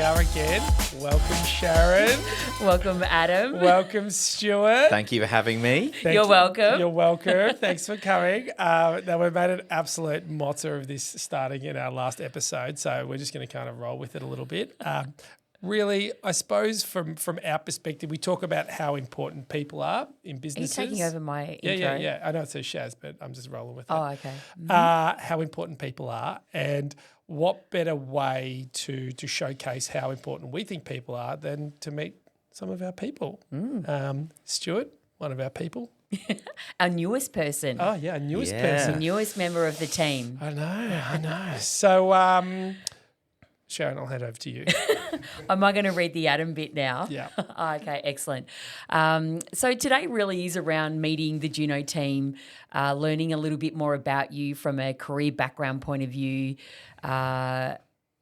are again. Welcome, Sharon. Welcome, Adam. Welcome, Stuart. Thank you for having me. You're welcome. You're welcome. Thanks for coming. Now, we've made an absolute motto of this starting in our last episode, so we're just going to kind of roll with it a little bit. Really, I suppose from our perspective, we talk about how important people are in businesses. Are you taking over my intro? Yeah. I know it says Shaz, but I'm just rolling with it. Oh, okay. How important people are, and what better way to showcase how important we think people are than to meet some of our people. Stuart, one of our people. Our newest person. Oh, yeah, our newest person. The newest member of the team. I know. So, Sharon, I'll hand over to you. Am I going to read the Adam bit now? Yeah. Okay, excellent. So today really is around meeting the Juno team, learning a little bit more about you from a career background point of view, a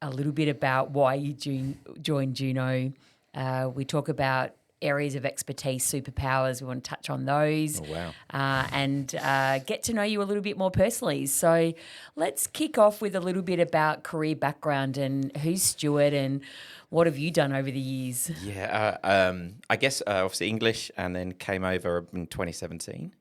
little bit about why you joined Juno. We talk about areas of expertise, superpowers. We want to touch on those. Oh, wow. And get to know you a little bit more personally. So let's kick off with a little bit about career background and who's Stuart and what have you done over the years? Yeah, I guess obviously English, and then came over in 2017.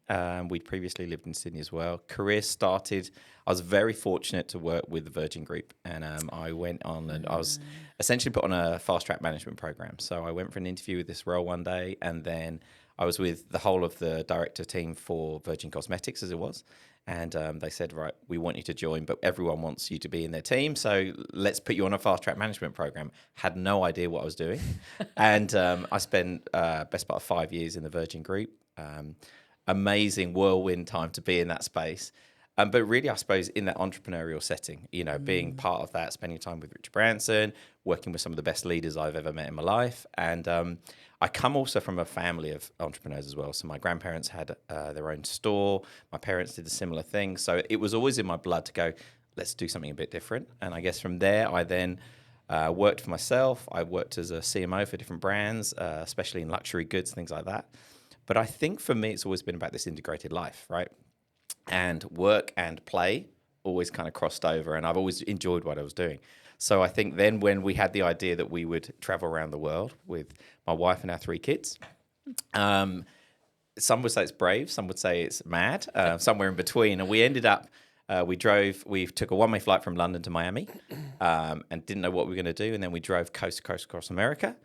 We'd previously lived in Sydney as well. Career started, I was very fortunate to work with the Virgin Group, and I went on and I was essentially put on a fast track management program. So I went for an interview with this role one day, and then I was with the whole of the director team for Virgin Cosmetics as it was. And they said, right, we want you to join, but everyone wants you to be in their team. So let's put you on a fast track management program. Had no idea what I was doing. And I spent best part of 5 years in the Virgin Group. Amazing whirlwind time to be in that space. But really, I suppose, in that entrepreneurial setting, being part of that, spending time with Richard Branson, working with some of the best leaders I've ever met in my life. And I come also from a family of entrepreneurs as well. So my grandparents had their own store. My parents did a similar thing. So it was always in my blood to go, let's do something a bit different. And I guess from there, I then worked for myself. I worked as a CMO for different brands, especially in luxury goods, things like that. But I think for me, it's always been about this integrated life, right? And work and play always kind of crossed over, and I've always enjoyed what I was doing. So I think then when we had the idea that we would travel around the world with my wife and our 3 kids, some would say it's brave, some would say it's mad, somewhere in between. And we ended up, we took a one-way flight from London to Miami and didn't know what we were going to do. And then we drove coast to coast across America.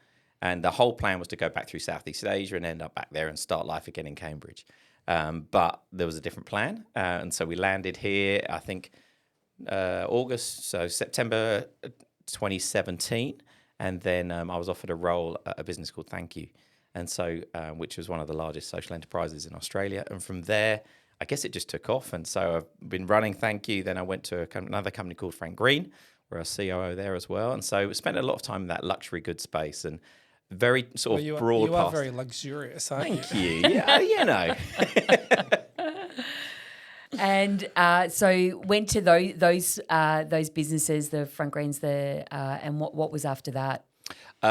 And the whole plan was to go back through Southeast Asia and end up back there and start life again in Cambridge. But there was a different plan. And so we landed here, I think, September 2017. And then I was offered a role at a business called Thank You. And so, which was one of the largest social enterprises in Australia. And from there, I guess it just took off. And so I've been running Thank You. Then I went to another company called Frank Green, where I was COO there as well. And so spent a lot of time in that luxury goods space and very sort of broad. You are very luxurious, aren't you? Thank you. Yeah, And so went to those businesses, the Front Greens, and what was after that?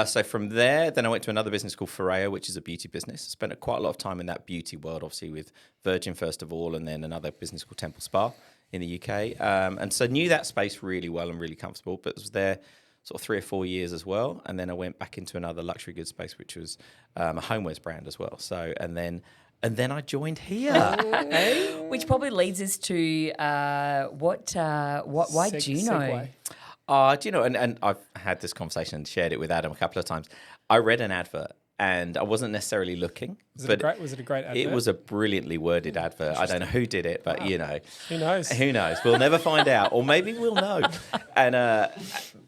So from there, then I went to another business called Ferrea, which is a beauty business. Spent quite a lot of time in that beauty world, obviously with Virgin first of all, and then another business called Temple Spa in the UK. And so knew that space really well and really comfortable, but was there sort of 3 or 4 years as well. And then I went back into another luxury goods space, which was a homewares brand as well. So, and then I joined here. Which probably leads us to why Juno? Segue. And I've had this conversation and shared it with Adam a couple of times. I read an advert and I wasn't necessarily looking. Was it a great advert? It was a brilliantly worded advert. I don't know who did it, but Who knows? Who knows? We'll never find out, or maybe we'll know. And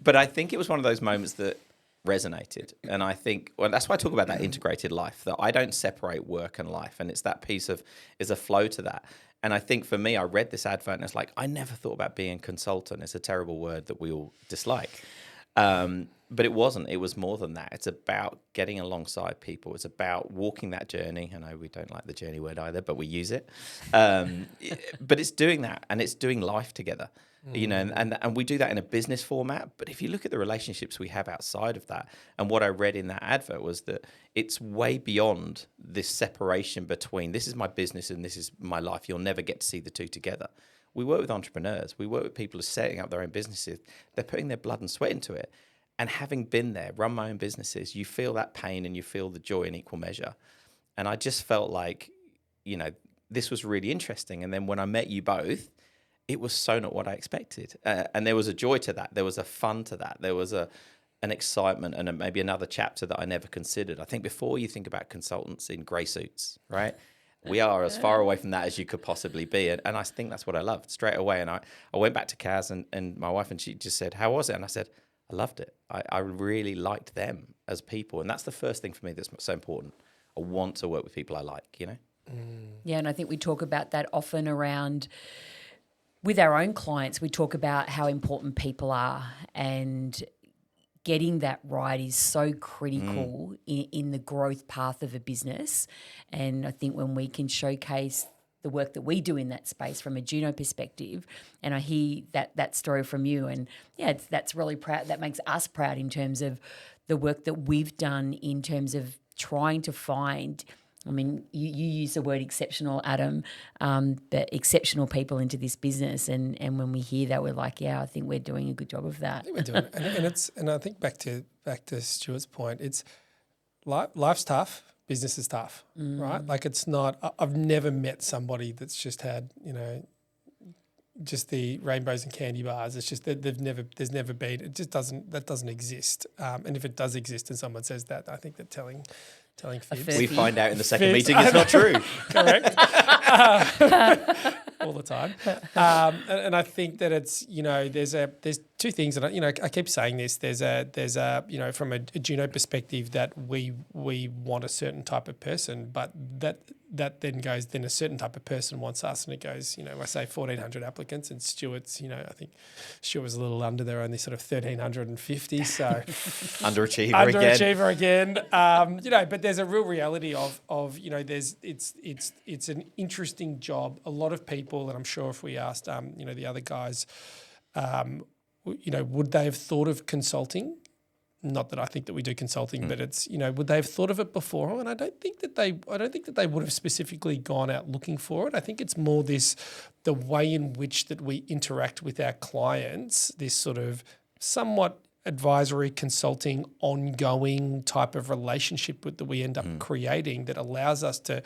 but I think it was one of those moments that resonated. And I think, well, that's why I talk about that integrated life, that I don't separate work and life. And it's that piece of, is a flow to that. And I think for me, I read this advert and it's like, I never thought about being a consultant. It's a terrible word that we all dislike. But it wasn't. It was more than that. It's about getting alongside people. It's about walking that journey. I know we don't like the journey word either, but we use it. But it's doing that, and it's doing life together. And we do that in a business format. But if you look at the relationships we have outside of that, and what I read in that advert was that it's way beyond this separation between this is my business and this is my life. You'll never get to see the two together. We work with entrepreneurs. We work with people who are setting up their own businesses. They're putting their blood and sweat into it. And having been there, run my own businesses, you feel that pain and you feel the joy in equal measure. And I just felt like, this was really interesting. And then when I met you both, it was so not what I expected. And there was a joy to that. There was a fun to that. There was an excitement and maybe another chapter that I never considered. I think before you think about consultants in grey suits, right? We are as far away from that as you could possibly be. And I think that's what I loved straight away. And I went back to Kaz and my wife, and she just said, how was it? And I said, I loved it. I really liked them as people. And that's the first thing for me that's so important. I want to work with people I like, Yeah, and I think we talk about that often around with our own clients. We talk about how important people are, and getting that right is so critical in the growth path of a business. And I think when we can showcase the work that we do in that space from a Juno perspective, and I hear that story from you, and that's really proud. That makes us proud in terms of the work that we've done in terms of trying to find. I mean, you use the word exceptional, Adam, but exceptional people into this business, and when we hear that, we're like, yeah, I think we're doing a good job of that. I think we're doing it. And I think back to Stuart's point, it's life's tough, business is tough, right? Like it's not. I've never met somebody that's just had just the rainbows and candy bars. It's just that there's never been. It just doesn't exist. And if it does exist, and someone says that, I think they're telling fibs. We find out in the second meeting it's not true. Correct. All the time. And I think that it's, there's two things, and I keep saying this. There's a from a Juno perspective that we want a certain type of person, but that then a certain type of person wants us, and it goes, I say 1,400 applicants, and Stuart's, I think Stuart was a little under there, only sort of 1,350, so underachiever again. But there's a real reality of it's an interesting job. A lot of people, and I'm sure if we asked the other guys, would they have thought of consulting? Not that I think that we do consulting, but it's, would they have thought of it before? And I don't think that they would have specifically gone out looking for it. I think it's more the way in which that we interact with our clients, this sort of somewhat advisory, consulting, ongoing type of relationship that we end up creating that allows us to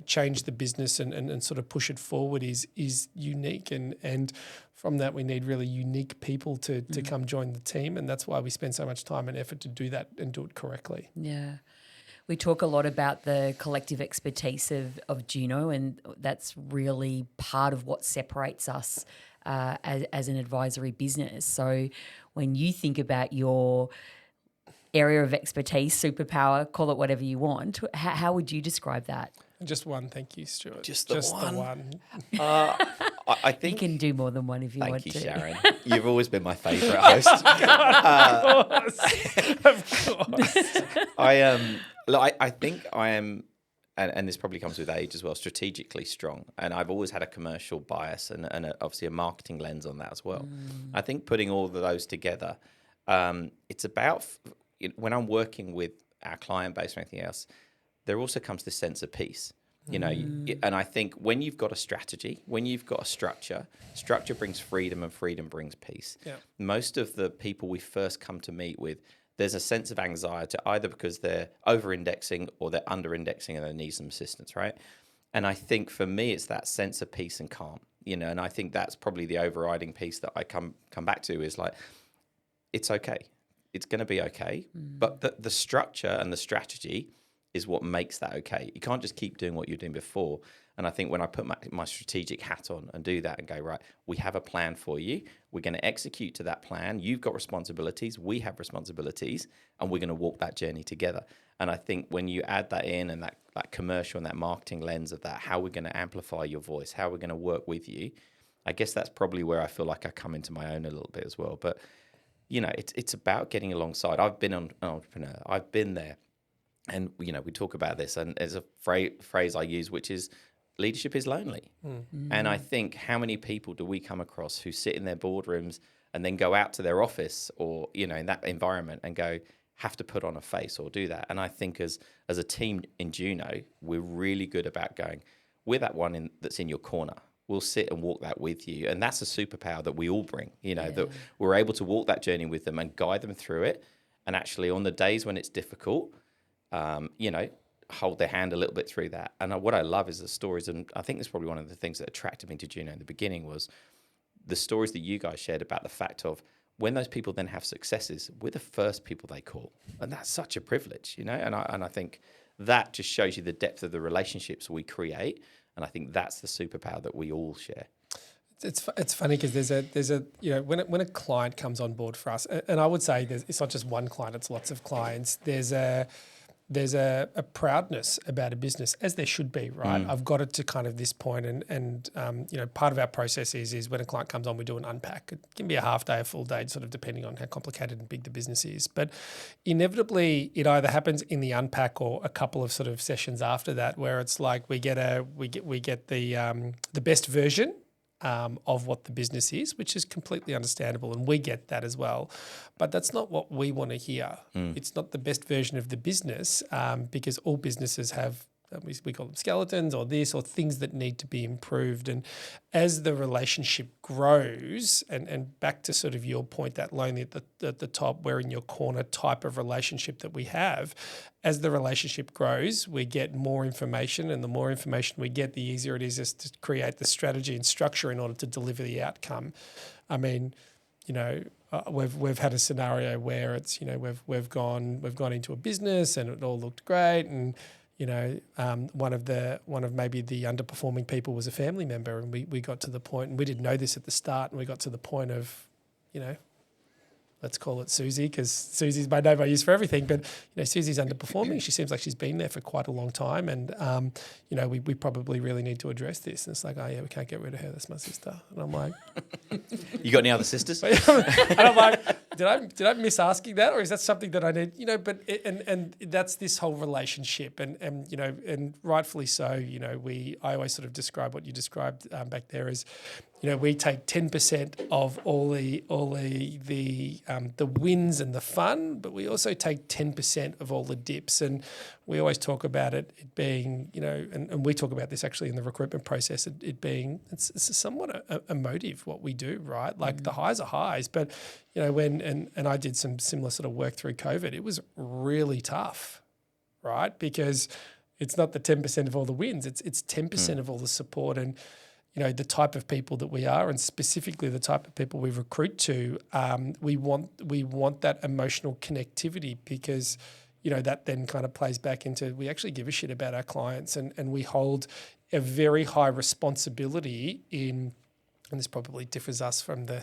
change the business and sort of push it forward is unique. And from that, we need really unique people to come join the team. And that's why we spend so much time and effort to do that and do it correctly. Yeah. We talk a lot about the collective expertise of Juno, and that's really part of what separates us as an advisory business. So when you think about your area of expertise, superpower, call it whatever you want, how would you describe that? Just one, thank you, Stuart. Just the one. I think you can do more than one if you want to. Thank you, Sharon. You've always been my favourite host. Of course. I think I am, and this probably comes with age as well, strategically strong. And I've always had a commercial bias and obviously a marketing lens on that as well. I think putting all of those together, it's about, when I'm working with our client base or anything else, there also comes this sense of peace. And I think when you've got a strategy, when you've got a structure brings freedom, and freedom brings peace. Yeah. Most of the people we first come to meet with, there's a sense of anxiety, either because they're over-indexing or they're under-indexing and they need some assistance, right? And I think for me, it's that sense of peace and calm, and I think that's probably the overriding piece that I come back to is like, it's okay. It's going to be okay. But the structure and the strategy is what makes that okay. You can't just keep doing what you're doing before. And I think when I put my strategic hat on and do that and go, right, we have a plan for you. We're going to execute to that plan. You've got responsibilities. We have responsibilities. And we're going to walk that journey together. And I think when you add that in and that commercial and that marketing lens of that, how we're going to amplify your voice, how we're going to work with you, I guess that's probably where I feel like I come into my own a little bit as well. But, it's about getting alongside. I've been an entrepreneur. I've been there. And, we talk about this, and there's a phrase I use, which is leadership is lonely. And I think how many people do we come across who sit in their boardrooms and then go out to their office or, in that environment and have to put on a face or do that. And I think as a team in Juno, we're really good about going, we're that one that's in your corner. will sit and walk that with you. And that's a superpower that we all bring, that we're able to walk that journey with them and guide them through it. And actually on the days when it's difficult, hold their hand a little bit through that. And what I love is the stories. And I think that's probably one of the things that attracted me to Juno in the beginning was the stories that you guys shared about the fact of when those people then have successes, we're the first people they call. And that's such a privilege, and I think that just shows you the depth of the relationships we create. And I think that's the superpower that we all share. It's funny because there's a when a client comes on board for us, and I would say it's not just one client, it's lots of clients. There's a proudness about a business, as there should be, right? I've got it to kind of this point, and part of our process is when a client comes on, we do an unpack. It can be a half day, a full day, sort of depending on how complicated and big the business is. But inevitably, it either happens in the unpack or a couple of sort of sessions after that, where it's like we get the best version of what the business is, which is completely understandable, and we get that as well. But that's not what we want to hear. It's not the best version of the business, because all businesses have, we call them skeletons or this or things that need to be improved. And as the relationship grows, and back to sort of your point, that lonely at the top, we're in your corner type of relationship that we have, as the relationship grows, we get more information, and the more information we get, the easier it is to create the strategy and structure in order to deliver the outcome. I mean, we've had a scenario where it's we've gone into a business and it all looked great, and one of maybe the underperforming people was a family member, and we got to the point, and we didn't know this at the start, and we got to the point of, let's call it Susie, because Susie's my name I use for everything. But Susie's underperforming. She seems like she's been there for quite a long time, and we probably really need to address this. And it's like, oh yeah, we can't get rid of her. That's my sister. And I'm like, you got any other sisters? and I'm like, did I miss asking that, or is that something that I need? But and that's this whole relationship, and rightfully so. I always sort of describe what you described back there as, we take 10% of all the wins and the fun, but we also take 10% of all the dips. And we always talk about it being, and we talk about this actually in the recruitment process, it being, it's somewhat emotive what we do, right? Like the highs are highs, but when I did some similar sort of work through COVID, it was really tough, right? Because it's not the 10% of all the wins, it's 10% of all the support. And the type of people that we are, and specifically the type of people we recruit to, we want that emotional connectivity, because that then kind of plays back into, we actually give a shit about our clients, and we hold a very high responsibility in, and this probably differs us from the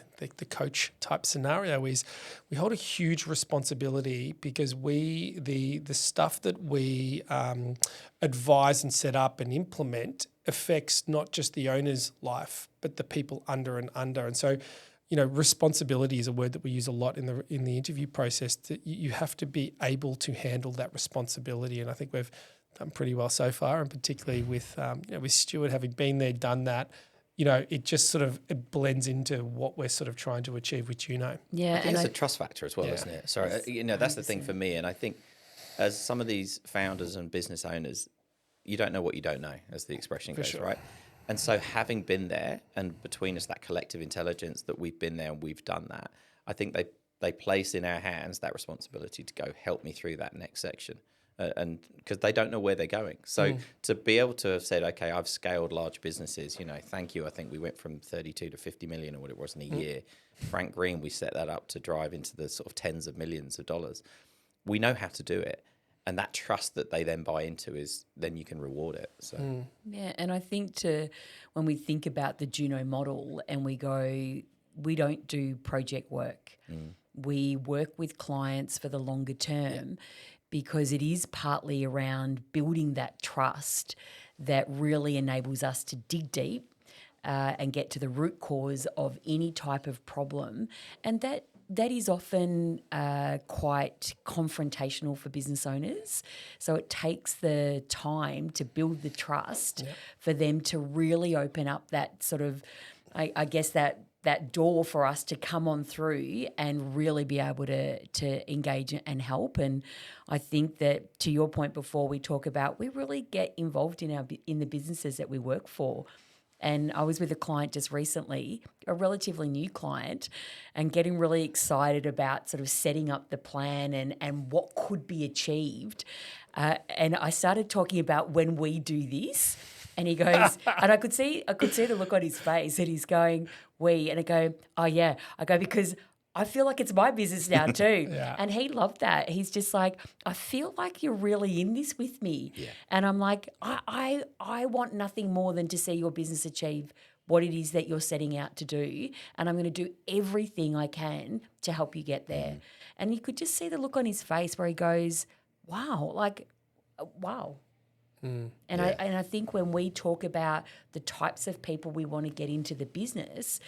coach type scenario, is we hold a huge responsibility, because the stuff that we advise and set up and implement affects not just the owner's life, but the people under. And so, responsibility is a word that we use a lot in the interview process. That you have to be able to handle that responsibility, and I think we've done pretty well so far. And particularly with Stuart having been there, done that, it just sort of it blends into what we're sort of trying to achieve with Juno. Yeah, I think it's a trust factor as well, isn't it? Sorry, that's the thing for me, and I think as some of these founders and business owners, you don't know what you don't know, as the expression goes, right? And so having been there, and between us that collective intelligence that we've been there and we've done that, I think they place in our hands that responsibility to go help me through that next section. And because they don't know where they're going. So to be able to have said, okay, I've scaled large businesses, thank you. I think we went from 32 to 50 million or what it was in a year. Frank Green, we set that up to drive into the sort of tens of millions of dollars. We know how to do it. And that trust that they then buy into is then you can reward it. So yeah, and I think when we think about the Juno model and we go, we don't do project work. We work with clients for the longer term, because it is partly around building that trust that really enables us to dig deep and get to the root cause of any type of problem. And that is often quite confrontational for business owners. So it takes the time to build the trust for them to really open up that sort of, I guess, that door for us to come on through and really be able to engage and help. And I think that, to your point before, we talk about, we really get involved in the businesses that we work for. And I was with a client just recently, a relatively new client, and getting really excited about sort of setting up the plan and what could be achieved. And I started talking about when we do this. And he goes, and I could see the look on his face, and he's going, we, and I go, oh yeah. I go, because I feel like it's my business now too. Yeah. And he loved that. He's just like, I feel like you're really in this with me. Yeah. And I'm like, I want nothing more than to see your business achieve what it is that you're setting out to do. And I'm going to do everything I can to help you get there. And you could just see the look on his face where he goes, wow, like, wow. And I think when we talk about the types of people we want to get into the business,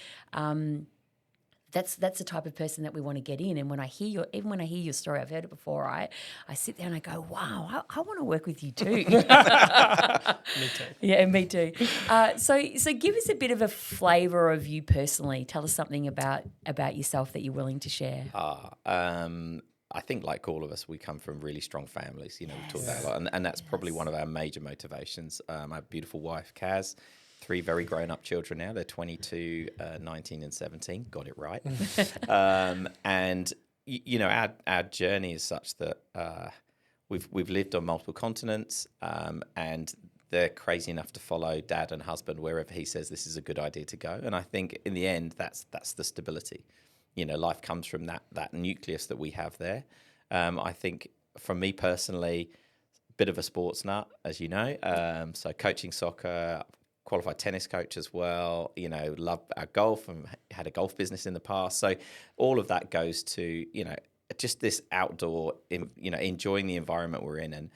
that's the type of person that we want to get in. And when I hear your story, I've heard it before, right? I sit there and I go, wow, I want to work with you too. Me too. Yeah, me too. So give us a bit of a flavour of you personally. Tell us something about yourself that you're willing to share. I think, like all of us, we come from really strong families. You know, we've talked about that a lot, and that's probably one of our major motivations. I have a beautiful wife, Kaz, 3 very grown-up children now. They're 22, 19 and 17. Got it right. And, you know, our journey is such that we've lived on multiple continents, and they're crazy enough to follow dad and husband wherever he says this is a good idea to go. And I think in the end, that's the stability. You know, life comes from that nucleus that we have there. I think for me personally, bit of a sports nut, as you know. So coaching soccer, qualified tennis coach as well. You know, love our golf and had a golf business in the past. So all of that goes to, you know, just this outdoor, enjoying the environment we're in. And,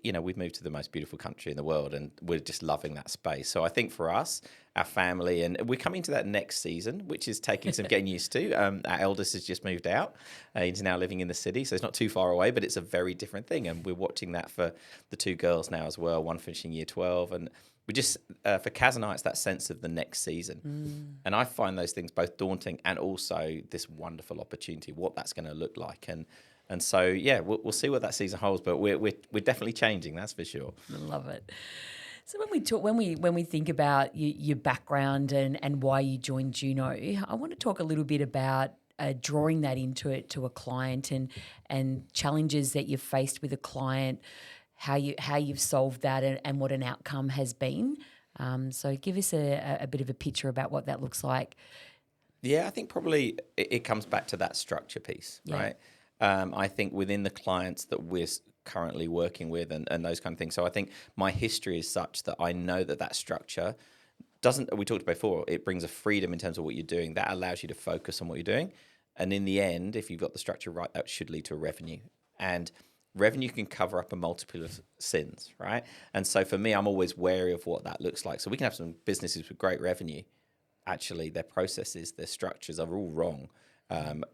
you know, we've moved to the most beautiful country in the world and we're just loving that space. So I think for us, our family, and we're coming to that next season, which is taking some getting used to. Our eldest has just moved out. He's now living in the city, so it's not too far away, but it's a very different thing. And we're watching that for the 2 girls now as well, one finishing year 12. And we just, for Kaz and I, it's that sense of the next season. And I find those things both daunting and also this wonderful opportunity, what that's going to look like. And so, yeah, we'll see what that season holds, but we're definitely changing, that's for sure. I love it. So when we think about your background and why you joined Juno, I want to talk a little bit about drawing that into it to a client and challenges that you've faced with a client, how you've solved that and what an outcome has been. So give us a bit of a picture about what that looks like. Yeah, I think probably it comes back to that structure piece, right? I think within the clients that we're currently working with and those kind of things. So I think my history is such that I know that structure doesn't, we talked before, it brings a freedom in terms of what you're doing. That allows you to focus on what you're doing. And in the end, if you've got the structure right, that should lead to a revenue. And revenue can cover up a multiple of sins, right? And so for me, I'm always wary of what that looks like. So we can have some businesses with great revenue. Actually, their processes, their structures are all wrong.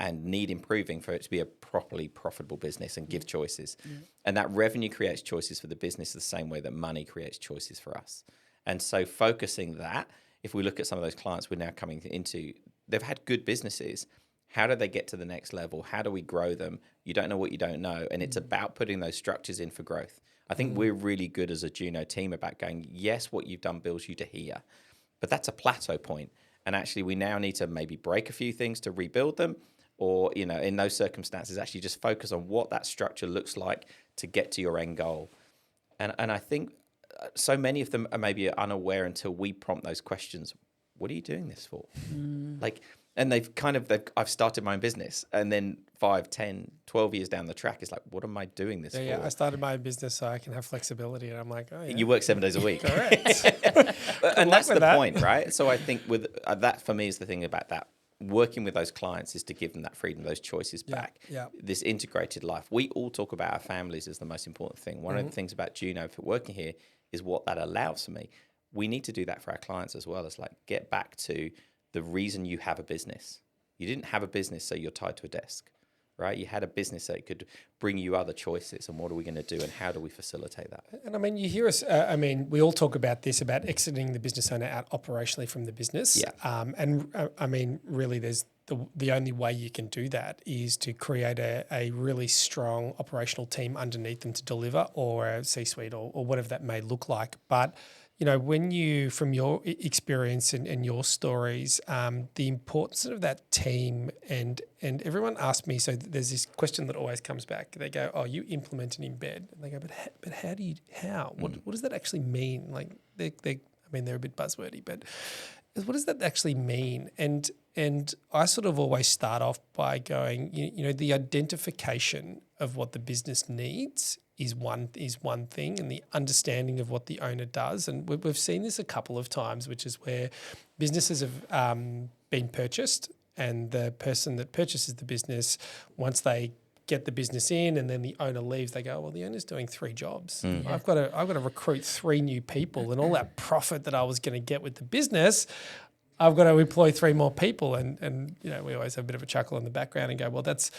And need improving for it to be a properly profitable business and give choices. And that revenue creates choices for the business the same way that money creates choices for us. And so focusing that, if we look at some of those clients we're now coming into, they've had good businesses. How do they get to the next level? How do we grow them? You don't know what you don't know. And it's about putting those structures in for growth. I think we're really good as a Juno team about going, yes, what you've done builds you to here. But that's a plateau point. And actually, we now need to maybe break a few things to rebuild them, or, you know, in those circumstances, actually just focus on what that structure looks like to get to your end goal. And I think so many of them are maybe unaware until we prompt those questions. What are you doing this for? And I've started my own business, and then 5, 10, 12 years down the track, it's like, what am I doing this for? Yeah, I started my own business so I can have flexibility, and I'm like, oh yeah. You work 7 days a week. Correct. And that's the point, right? So I think with that, for me, is the thing about that. Working with those clients is to give them that freedom, those choices back. Yeah. This integrated life. We all talk about our families as the most important thing. One of the things about Juno for working here is what that allows for me. We need to do that for our clients as well. It's like, get back to the reason you have a business. You didn't have a business so you're tied to a desk, right? You had a business that could bring you other choices, and what are we going to do and how do we facilitate that? And I mean, you hear us, we all talk about this, about exiting the business owner out operationally from the business. Yeah. I mean, really there's the only way you can do that is to create a really strong operational team underneath them to deliver, or a C-suite or whatever that may look like. But when you, from your experience and your stories, the importance of that team and everyone asked me, so there's this question that always comes back. They go, oh, you implement and embed. And they go, but how? What does that actually mean? Like they're a bit buzzwordy, but what does that actually mean? And I sort of always start off by going, the identification of what the business needs is one thing, and the understanding of what the owner does. And we've seen this a couple of times, which is where businesses have been purchased, and the person that purchases the business, once they get the business in and then the owner leaves, they go, well, the owner's doing 3 jobs. I've got to recruit 3 new people, and all that profit that I was going to get with the business, I've got to employ 3 more people. And we always have a bit of a chuckle in the background and go, well, that's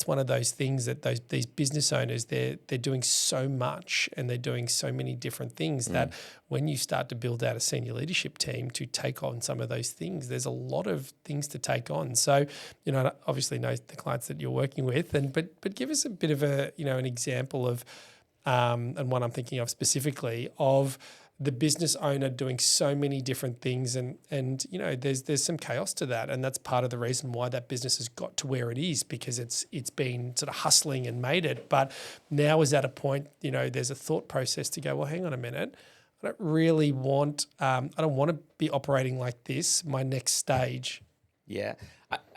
one of those things that these business owners, they're doing so much and they're doing so many different things that when you start to build out a senior leadership team to take on some of those things, there's a lot of things to take on. So, I obviously know the clients that you're working with, but give us a bit of an example of, and one I'm thinking of specifically, of the business owner doing so many different things, and there's some chaos to that, and that's part of the reason why that business has got to where it is, because it's been sort of hustling and made it. But now is at a point, there's a thought process to go, well, hang on a minute, I don't really want, I don't want to be operating like this. My next stage. Yeah,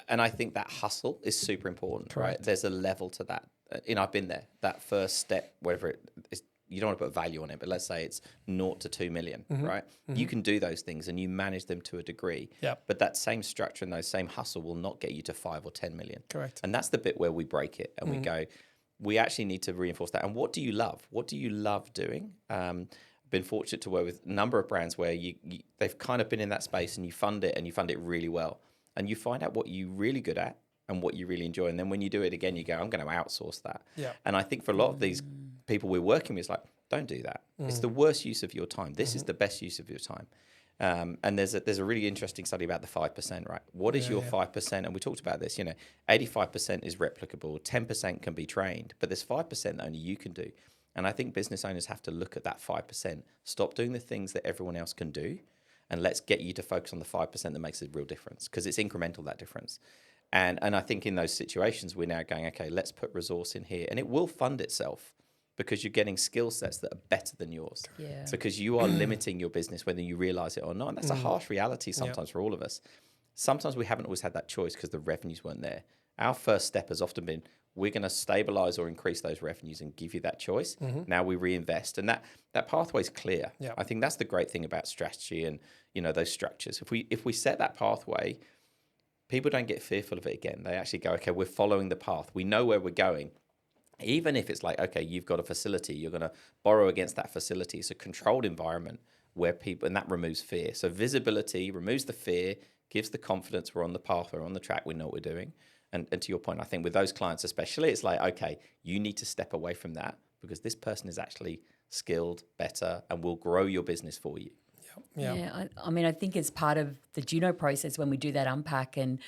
and I think that hustle is super important. Correct. Right? There's a level to that. I've been there. That first step, whatever it is. You don't want to put value on it, but let's say it's 0 to 2 million, right? You can do those things and you manage them to a degree. Yep. But that same structure and those same hustle will not get you to 5 or 10 million. Correct. And that's the bit where we break it and we go, we actually need to reinforce that. And what do you love? What do you love doing? I've been fortunate to work with a number of brands where they've kind of been in that space, and you fund it really well. And you find out what you're really good at and what you really enjoy. And then when you do it again, you go, I'm going to outsource that. Yeah. And I think for a lot of these people we're working with, it's like, don't do that. It's the worst use of your time. This is the best use of your time. And there's a really interesting study about the 5%, right? What is your 5%? And we talked about this, 85% is replicable, 10% can be trained, but there's 5% that only you can do. And I think business owners have to look at that 5%, stop doing the things that everyone else can do, and let's get you to focus on the 5% that makes a real difference, because it's incremental, that difference. And I think in those situations, we're now going, okay, let's put resource in here, and it will fund itself, because you're getting skill sets that are better than yours. Yeah. Because you are limiting your business, whether you realize it or not. And that's a harsh reality sometimes for all of us. Sometimes we haven't always had that choice because the revenues weren't there. Our first step has often been, we're going to stabilize or increase those revenues and give you that choice. Now we reinvest. And that pathway is clear. Yeah. I think that's the great thing about strategy and, those structures. If we set that pathway, people don't get fearful of it again. They actually go, okay, we're following the path. We know where we're going. Even if it's like, okay, you've got a facility, you're going to borrow against that facility. It's a controlled environment where people, and that removes fear. So visibility removes the fear, gives the confidence we're on the path, we're on the track, we know what we're doing. And to your point, I think with those clients especially, it's like, okay, you need to step away from that, because this person is actually skilled, better, and will grow your business for you. Yeah, I think as part of the Juno process, when we do that unpack, and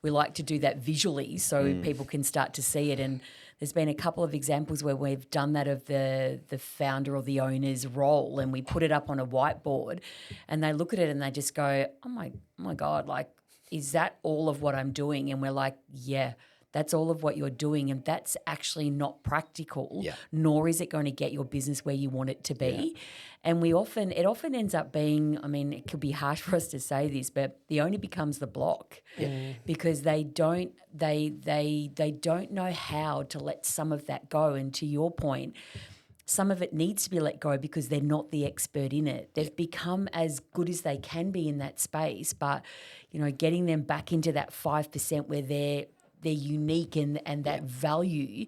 we like to do that visually so people can start to see it. And there's been a couple of examples where we've done that of the founder or the owner's role, and we put it up on a whiteboard, and they look at it and they just go, oh my God, like, is that all of what I'm doing? And we're like, yeah, that's all of what you're doing, and that's actually not practical, nor is it going to get your business where you want it to be. Yeah. And it often ends up being, it could be harsh for us to say this, but the owner becomes the block because they don't know how to let some of that go. And to your point, some of it needs to be let go because they're not the expert in it. They've become as good as they can be in that space, but getting them back into that 5% where they're unique and that value.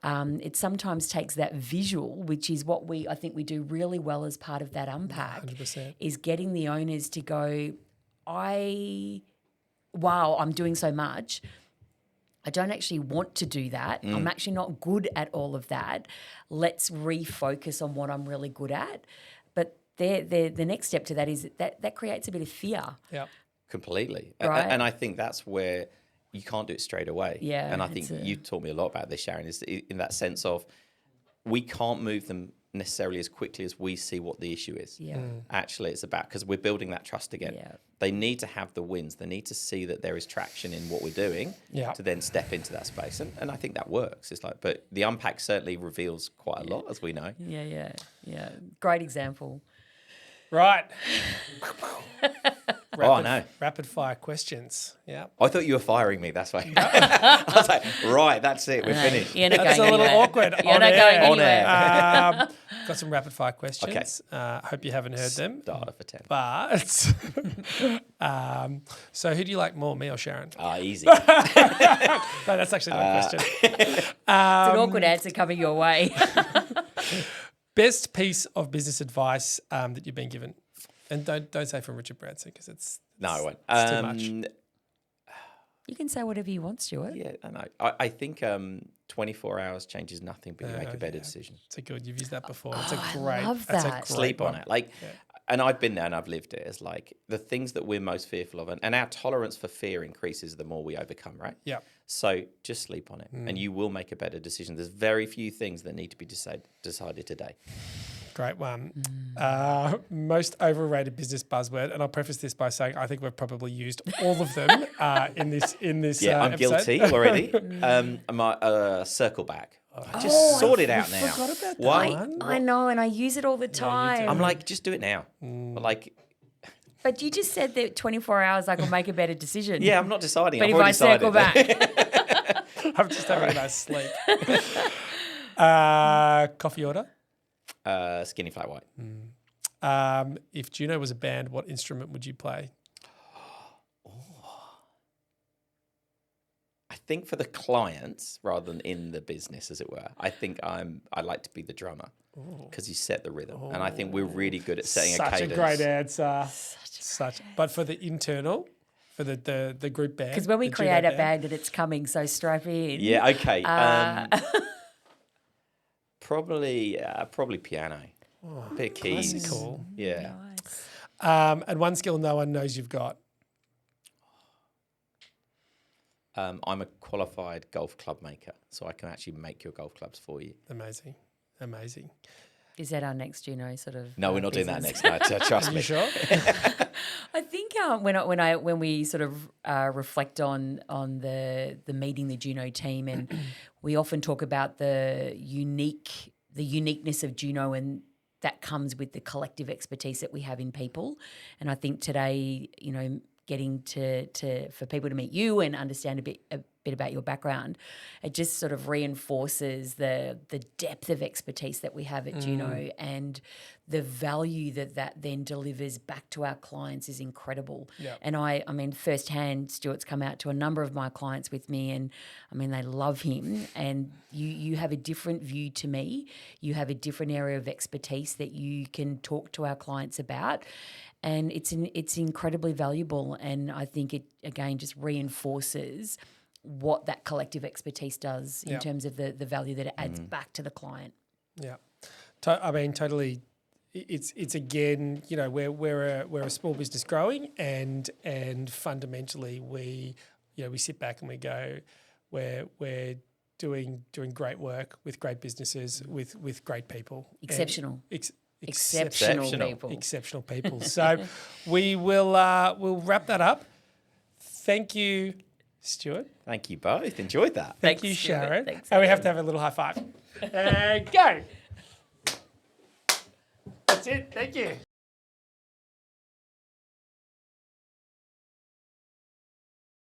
It sometimes takes that visual, which is what I think we do really well as part of that unpack, 100%. Is getting the owners to go, I'm doing so much. I don't actually want to do that. I'm actually not good at all of that. Let's refocus on what I'm really good at. But the next step to that is that creates a bit of fear. Yeah, completely. Right? And I think that's where you can't do it straight away. Yeah. And I think you taught me a lot about this, Sharon, is in that sense of we can't move them necessarily as quickly as we see what the issue is. Yeah. Actually, it's about, because we're building that trust again. Yeah. They need to have the wins. They need to see that there is traction in what we're doing Yeah. to then step into that space. And I think that works. It's like, but the unpack certainly reveals quite a lot, as we know. Yeah. Great example. Right. I know. Rapid fire questions. Yeah. I thought you were firing me. That's why. I was like, right, that's it. We're finished. You're not That's going a little anywhere. awkward. You're on not air. going On anywhere. air. Got some rapid fire questions. Hope you haven't heard them. Start for 10. But so who do you like more, me or Sharon? Easy. No, that's actually not a question. It's an awkward answer coming your way. Best piece of business advice that you've been given, and don't say from Richard Branson because it's No, I won't. it's too much. You can say whatever you want, Stuart. Yeah, I know. I think 24 hours changes nothing, but you make a better decision. It's a good. You've used that before. It's a I great. love That's a that. great Sleep on one. it. Like, and I've been there and I've lived it. It's like the things that we're most fearful of, and our tolerance for fear increases the more we overcome, right? Yeah. So just sleep on it, and you will make a better decision. There's very few things that need to be decided today. Great one. Most overrated business buzzword, and I'll preface this by saying I think we've probably used all of them in this. Yeah, I'm episode. guilty already. My circle back. I just sort it out now. Forgot about that Why? one. I know, and I use it all the time. I'm like, just do it now. But like, But you just said that 24 hours I can make a better decision. yeah, I'm not deciding. But I've if already I circle decided. back, I'm just having a nice sleep. Coffee order. Skinny flat white. If Juno was a band, what instrument would you play? I think for the clients rather than in the business, as it were, I think I like to be the drummer because you set the rhythm, and I think we're really good at setting a cadence. Such a great answer. But for the internal, for the group band, because when we the create Juno a band and it's coming, so strap in. Yeah, okay. Probably piano. A bit of keys. classical. Yeah. Nice. And one skill no one knows you've got. I'm a qualified golf club maker, so I can actually make your golf clubs for you. Amazing. Is that our next Juno sort of? No, we're not doing that business? next night. Trust You me. sure? I think when we sort of reflect on the meeting the Juno team, and we often talk about the uniqueness of Juno, and that comes with the collective expertise that we have in people. And I think today, getting for people to meet you and understand a bit about your background, it just sort of reinforces the depth of expertise that we have at Juno, and the value that then delivers back to our clients is incredible. Yeah. And I mean, firsthand, Stuart's come out to a number of my clients with me, and I mean, they love him. And you have a different view to me. You have a different area of expertise that you can talk to our clients about. And it's incredibly valuable, and I think it again just reinforces what that collective expertise does in terms of the value that it adds back to the client. Yeah, I mean, totally. It's again, we're a small business growing, and fundamentally we sit back and we go, we're doing great work with great businesses with great people. Exceptional. Exceptional. Exceptional people. So we'll wrap that up. Thank you, Stuart. Thank you both. Enjoyed that. Thank Thanks, you, Stuart. Sharon. Thanks, And we have to have a little high five. And go. That's it. Thank you.